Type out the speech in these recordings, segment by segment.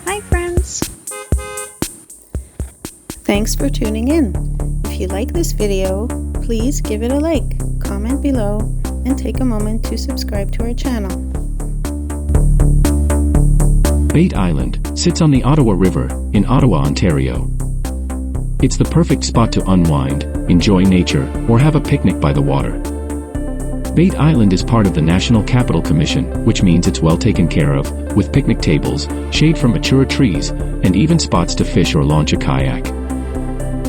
Hi friends! Thanks for tuning in. If you like this video, please give it a like, comment below, and take a moment to subscribe to our channel. Bate Island sits on the Ottawa River in Ottawa, Ontario. It's the perfect spot to unwind, enjoy nature, or have a picnic by the water. Bate Island is part of the National Capital Commission, which means it's well taken care of, with picnic tables, shade from mature trees, and even spots to fish or launch a kayak.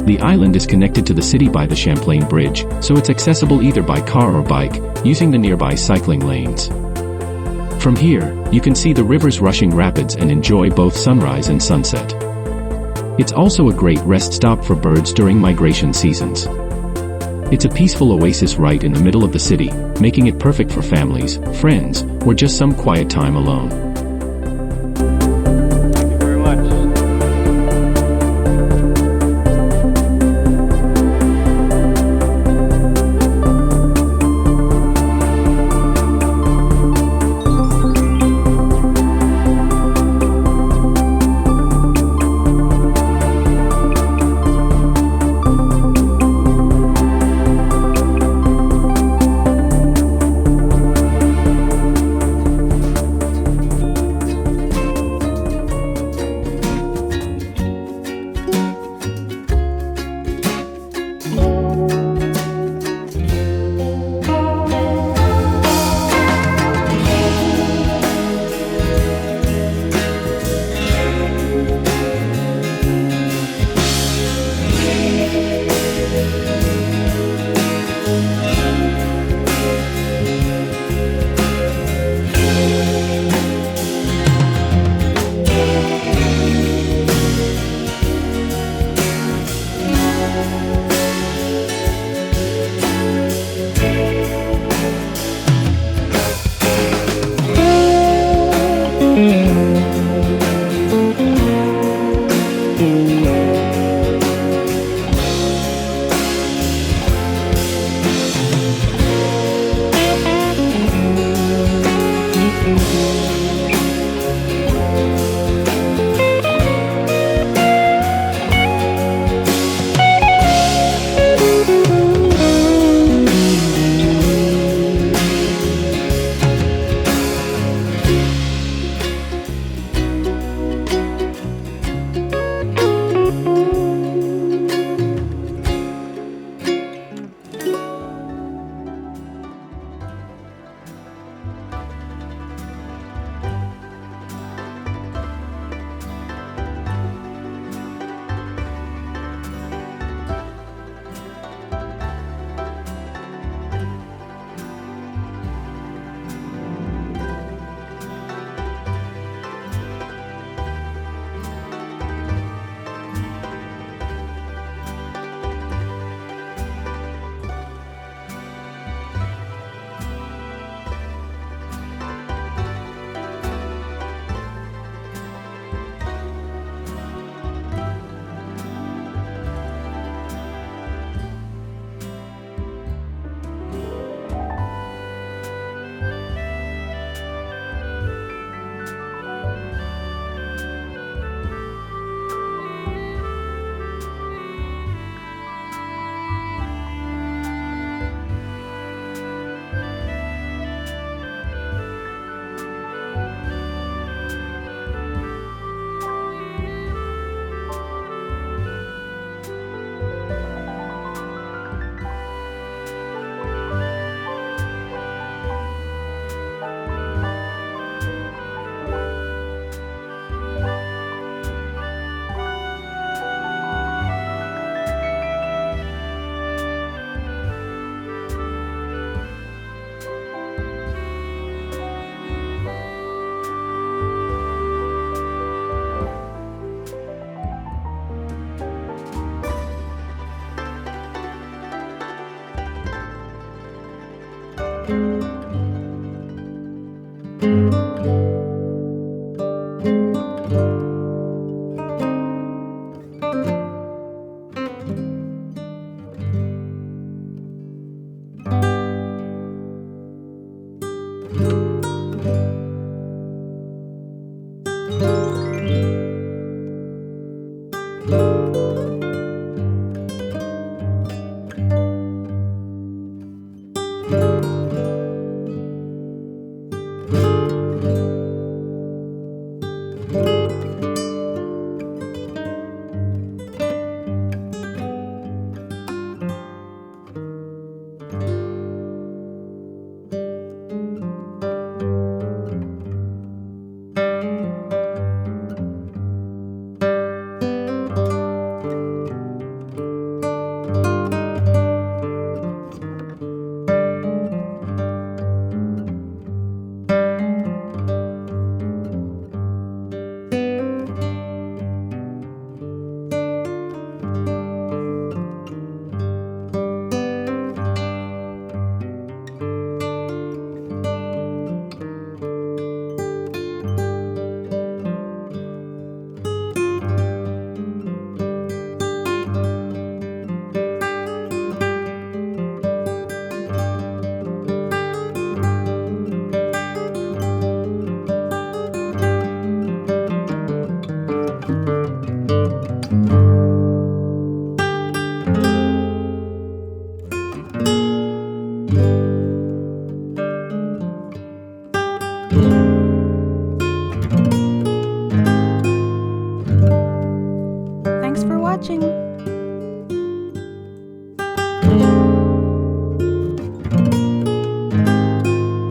The island is connected to the city by the Champlain Bridge, so it's accessible either by car or bike, using the nearby cycling lanes. From here, you can see the river's rushing rapids and enjoy both sunrise and sunset. It's also a great rest stop for birds during migration seasons. It's a peaceful oasis right in the middle of the city, making it perfect for families, friends, or just some quiet time alone. Thank you very much.